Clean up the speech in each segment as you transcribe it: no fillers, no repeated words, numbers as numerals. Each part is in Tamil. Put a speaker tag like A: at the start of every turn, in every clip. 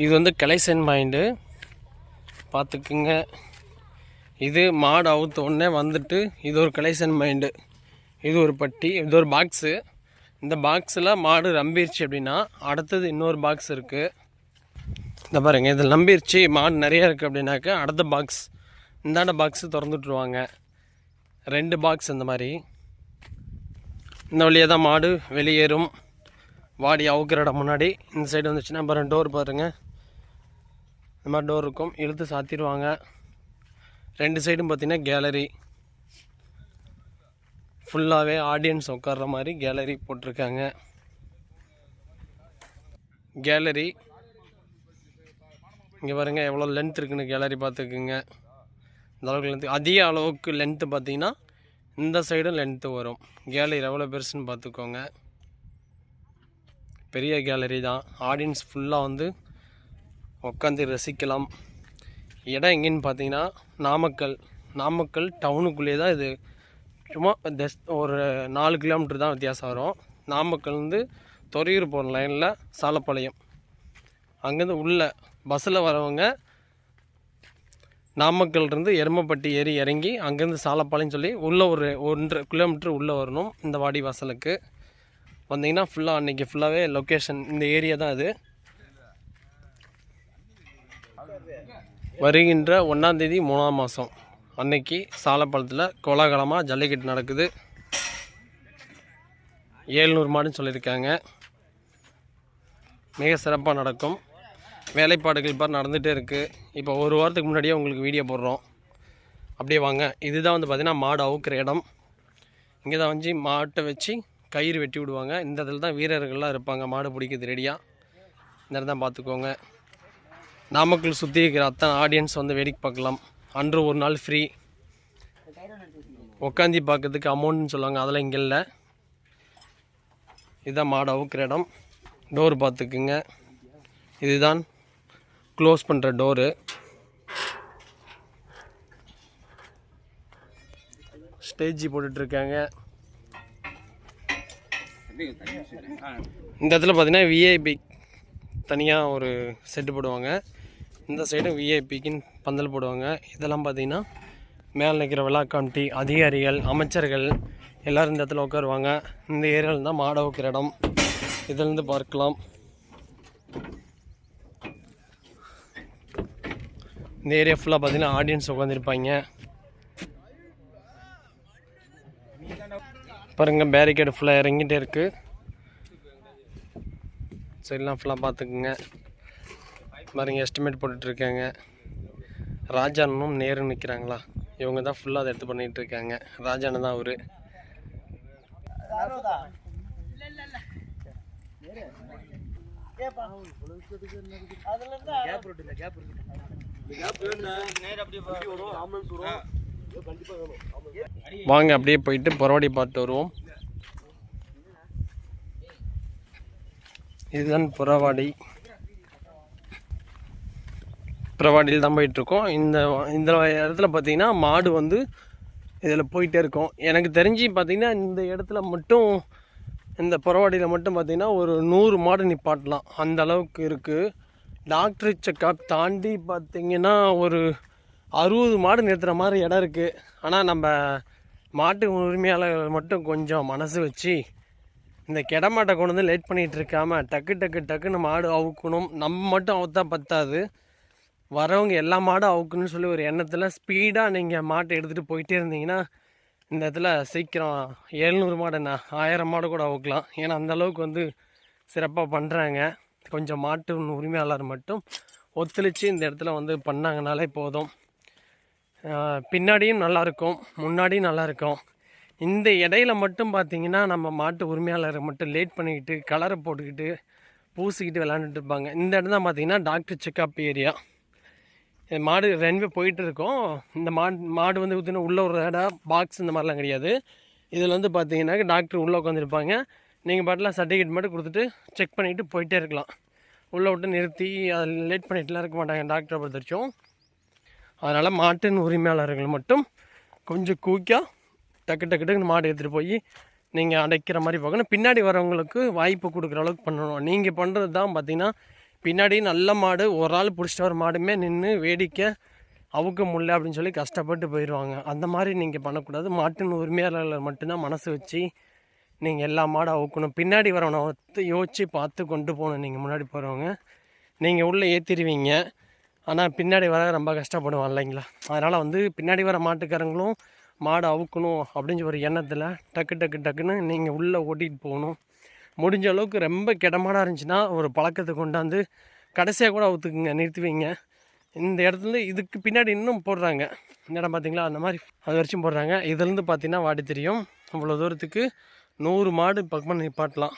A: இது வந்து கலெக்ஷன் பாயிண்ட்டு பார்த்துக்குங்க. இது மாடு அவுத்த உடனே வந்துட்டு இது ஒரு கலெக்ஷன் பாயிண்ட்டு, இது ஒரு பட்டி, இது ஒரு பாக்ஸு. இந்த பாக்ஸில் மாடு நம்பிருச்சு அப்படின்னா அடுத்தது இன்னொரு பாக்ஸ் இருக்குது. இந்த பாருங்கள், இதில் நம்பிருச்சு மாடு நிறையா இருக்குது அப்படின்னாக்கா அடுத்த பாக்ஸ் இந்தாண்ட பாக்ஸு திறந்துட்ருவாங்க. 2 பாக்ஸ் இந்த மாதிரி. இந்த வழியாக தான் மாடு வெளியேறும். வாடி அவுக்கிற இடம் முன்னாடி இந்த சைடு வந்துச்சுன்னா பாருங்கள், டோர் பாருங்கள், இந்த மாதிரி டோர் இருக்கும், இழுத்து சாத்திடுவாங்க. 2 சைடும் பார்த்திங்கன்னா கேலரி, ஃபுல்லாகவே ஆடியன்ஸ் உட்கார்ற மாதிரி கேலரி போட்டிருக்காங்க. கேலரி இங்கே பாருங்கள் எவ்வளோ லென்த் இருக்குன்னு கேலரி பார்த்துக்குங்க. இந்த அளவுக்கு லென்த்து, அதிக அளவுக்கு லென்த்து பார்த்திங்கன்னா இந்த சைடும் லென்த்து வரும். கேலரி எவ்வளோ பெருசுன்னு பார்த்துக்கோங்க. பெரிய கேலரி தான். ஆடியன்ஸ் ஃபுல்லாக வந்து உட்காந்து ரசிக்கலாம். இடம் எங்கேன்னு பார்த்தீங்கன்னா நாமக்கல் டவுனுக்குள்ளேயே தான். இது சும்மா ஒரு 4 கிலோமீட்டர் தான் வித்தியாசம் வரும். நாமக்கல் வந்து துறையூர் போகிற லைனில் சாலப்பாளையம். அங்கேருந்து உள்ள பஸ்ஸில் வரவங்க நாமக்கல்லேருந்து எருமப்பட்டி ஏறி இறங்கி அங்கேருந்து சாலப்பாளையம் சொல்லி உள்ளே ஒரு 1.5 கிலோமீட்டர் உள்ளே வரணும். இந்த வாடி வாசலுக்கு வந்தீங்கன்னா ஃபுல்லாக அன்றைக்கி ஃபுல்லாகவே லொக்கேஷன் இந்த ஏரியா தான். இது வருகின்ற 1ஆம் தேதி 3ஆம் மாதம் அன்னைக்கு சாலப்பாளத்தில் கோலாகலமாக ஜல்லிக்கட்டு நடக்குது. 700 மாடுன்னு சொல்லியிருக்காங்க. மிக சிறப்பாக நடக்கும். வேலைப்பாடுகள் இப்போ நடந்துகிட்டே இருக்குது. இப்போ ஒரு வாரத்துக்கு முன்னாடியே உங்களுக்கு வீடியோ போடுறோம். அப்படியே வாங்க. இதுதான் வந்து பார்த்திங்கன்னா மாடு அவுக்கிற இடம். இங்கே தான் வந்து மாட்டை வச்சு கயிறு வெட்டி விடுவாங்க. இந்த இடத்துல தான் வீரர்கள்லாம் இருப்பாங்க மாடு பிடிக்கிறது ரெடியாக. இந்த இடத்துல தான் பார்த்துக்கோங்க. நாமக்கல் சுற்றி இருக்கிற அத்தனை ஆடியன்ஸ் வந்து வேடிக்கை பார்க்கலாம். அன்று ஒரு நாள் ஃப்ரீ. உட்காந்து பார்க்கறதுக்கு அமௌண்ட்னு சொல்லுவாங்க, அதெல்லாம் இங்கே இல்லை. இதுதான் மாடு அவுக்கிற இடம். டோர் பார்த்துக்குங்க. இதுதான் க்ளோஸ் பண்ணுற டோரு. ஸ்டேஜ் போட்டுட்ருக்காங்க. இந்த இடத்துல பார்த்தீங்கன்னா விஐபி தனியாக ஒரு செட்டு போடுவாங்க. இந்த சைடும் விஐபிக்குன்னு பந்தல் போடுவாங்க. இதெல்லாம் பார்த்திங்கன்னா மேலே நிற்கிற விழா கமிட்டி அதிகாரிகள் அமைச்சர்கள் எல்லோரும் இந்த இடத்துல உட்காருவாங்க. இந்த ஏரியாவில் தான் மாடு வைக்கிற இடம். இதிலேருந்து பார்க்கலாம். இந்த ஏரியா ஃபுல்லாக பார்த்திங்கன்னா ஆடியன்ஸ் உட்காந்துருப்பாங்க. பாருங்கள், பேரிகேடு ஃபுல்லாக இறங்கிட்டே இருக்குது. சைடெலாம் ஃபுல்லாக பார்த்துக்குங்க. பாருங்கள், எஸ்டிமேட் போட்டுட்ருக்காங்க. ராஜானும் நேரு நிற்கிறாங்களா, இவங்க தான் ஃபுல்லாக அதை எடுத்து பண்ணிகிட்டு இருக்காங்க. ராஜானு தான் அவரு. வாங்க அப்படியே போயிட்டு புறவாடி பார்த்து வருவோம். இதுதான் புறவாடியில் தான் போயிட்டுருக்கோம். இந்த இடத்துல பார்த்தீங்கன்னா மாடு வந்து இதில் போயிட்டே இருக்கும். எனக்கு தெரிஞ்சு பார்த்தீங்கன்னா இந்த இடத்துல மட்டும், இந்த புறவாடியில் மட்டும் பார்த்தீங்கன்னா ஒரு 100 மாடு நிப்பாட்டலாம், அந்த அளவுக்கு இருக்குது. டாக்டர் செக்கப் தாண்டி பார்த்திங்கன்னா ஒரு 60 மாடு நிறுத்துகிற மாதிரி இடம் இருக்குது. ஆனால் நம்ம மாட்டு உரிமையாளர்கள் மட்டும் கொஞ்சம் மனசு வச்சு இந்த கெடமாட்டை கொண்டு வந்து லேட் பண்ணிகிட்டு இருக்காமல் டக்குன்னு மாடு அவுக்கணும். நம்ம மட்டும் அவுத்தா பத்தாது, வரவங்க எல்லா மாடும் அவுக்கணும்னு சொல்லி ஒரு எண்ணத்தில் ஸ்பீடாக நீங்கள் மாட்டை எடுத்துகிட்டு போயிட்டே இருந்தீங்கன்னா இந்த இடத்துல சீக்கிரம் 700 மாடு என்ன 1000 மாடு கூட அவுக்கலாம். ஏன்னா அந்தளவுக்கு வந்து சிறப்பாக பண்ணுறாங்க. கொஞ்சம் மாட்டு உரிமையாளர் மட்டும் ஒத்துழைச்சி இந்த இடத்துல வந்து பண்ணாங்கனாலே போதும். பின்னாடியும் நல்லாயிருக்கும், முன்னாடியும் நல்லாயிருக்கும். இந்த இடையில மட்டும் பார்த்திங்கன்னா நம்ம மாட்டு உரிமையாளரை மட்டும் லேட் பண்ணிக்கிட்டு கலரை போட்டுக்கிட்டு பூசிக்கிட்டு விளாண்டுட்டு இருப்பாங்க. இந்த இடம் தான் பார்த்திங்கன்னா டாக்டர் செக்கப் ஏரியா. மாடு ரெண்டு போயிட்டு இருக்கோம். இந்த மாடு வந்து ஊற்றினா உள்ளே ஒரு இடம் பாக்ஸ் இந்த மாதிரிலாம் கிடையாது. இதில் வந்து பார்த்தீங்கன்னா டாக்டர் உள்ளே உட்காந்துருப்பாங்க. நீங்கள் பாட்டில் சர்டிஃபிகேட் மட்டும் கொடுத்துட்டு செக் பண்ணிவிட்டு போயிட்டே இருக்கலாம். உள்ளே விட்டு நிறுத்தி அதில் லேட் பண்ணிட்டுலாம் இருக்க மாட்டாங்க டாக்டரை பொறுத்தவரைக்கும். அதனால் மாட்டின் உரிமையாளர்கள் மட்டும் கொஞ்சம் கூக்கியாக டக்குன்னு மாடு எடுத்துகிட்டு போய் நீங்கள் அடைக்கிற மாதிரி பார்க்கணும். பின்னாடி வரவங்களுக்கு வாய்ப்பு கொடுக்குற அளவுக்கு பண்ணணும். நீங்கள் பண்ணுறது தான் பார்த்திங்கன்னா பின்னாடி நல்ல மாடு ஒரு ஆள் பிடிச்சிட்டு வர மாடுமே நின்று வேடிக்கை அவுக்க முடியல அப்படின்னு சொல்லி கஷ்டப்பட்டு போயிடுவாங்க. அந்த மாதிரி நீங்கள் பண்ணக்கூடாது. மாட்டின் உரிமையாளர்கள் மட்டும்தான் மனசு வச்சு நீங்கள் எல்லா மாடும் அவுக்கணும். பின்னாடி வரவனை யோசித்து பார்த்து கொண்டு போகணும். நீங்கள் முன்னாடி போகிறவங்க நீங்கள் உள்ளே ஏற்றிடுவீங்க, ஆனால் பின்னாடி வர ரொம்ப கஷ்டப்படுவான் இல்லைங்களா. அதனால் வந்து பின்னாடி வர மாட்டுக்காரங்களும் மாடு அவுக்கணும் அப்படின்னு ஒரு எண்ணத்தில் டக்குன்னு நீங்கள் உள்ளே ஓட்டிகிட்டு போகணும். முடிஞ்ச அளவுக்கு ரொம்ப கெடமாடாக இருந்துச்சுன்னா ஒரு பழக்கத்தை கொண்டாந்து கடைசியாக கூட அவுத்துக்குங்க, நிறுத்துவீங்க. இந்த இடத்துல இதுக்கு பின்னாடி இன்னும் போடுறாங்க, இந்த இடம் பார்த்திங்களா, அந்த மாதிரி அது வரைக்கும் போடுறாங்க. இதுலேருந்து பார்த்தீங்கன்னா வாடி தெரியும். அவ்வளோ தூரத்துக்கு 100 மாடு பக்கமாக நிப்பாட்டலாம்.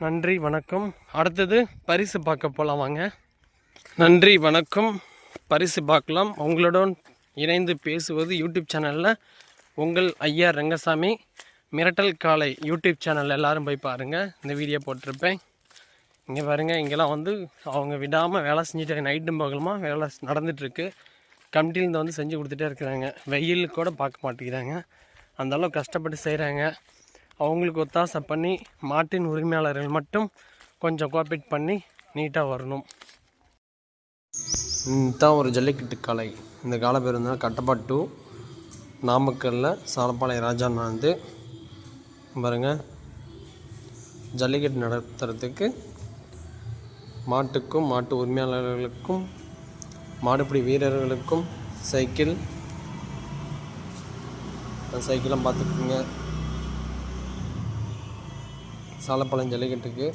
A: நன்றி, வணக்கம். அடுத்தது பரிசு பார்க்க போகலாம் வாங்க. நன்றி, வணக்கம். பரிசு பார்க்கலாம். உங்களுடன் இணைந்து பேசுவது யூடியூப் சேனலில் உங்கள் ஐயா ரங்கசாமி. மிரட்டல் காலை யூடியூப் சேனல் எல்லோரும் போய் பாருங்கள், இந்த வீடியோ போட்டிருப்பேன். இங்கே பாருங்கள், இங்கெல்லாம் வந்து அவங்க விடாமல் வேலை செஞ்சுட்டு நைட்டும் பகலுமாக வேலை நடந்துகிட்ருக்கு. கமிட்டிலேருந்து வந்து செஞ்சு கொடுத்துட்டே இருக்கிறாங்க. வெயில் கூட பார்க்க மாட்டேங்கிறாங்க, அந்தளவு கஷ்டப்பட்டு செய்கிறாங்க. அவங்களுக்கு ஒத்தாசை பண்ணி மாட்டின் உரிமையாளர்கள் மட்டும் கொஞ்சம் கோஆப்ரேட் பண்ணி நீட்டாக வரணும். இதுதான் ஒரு ஜல்லிக்கட்டு காளை. இந்த காலை பேர் வந்து கட்டப்பாட்டு நாமக்கல்லில் சாலப்பாளைய ராஜாண்ணா வந்து பாருங்கள், ஜல்லிக்கட்டு நடத்துறதுக்கு மாட்டுக்கும் மாட்டு உரிமையாளர்களுக்கும் மாடுபிடி வீரர்களுக்கும் சைக்கிளும் பார்த்துக்குங்க. சாலப்பாளையம் ஜல்லிக்கட்டுக்கு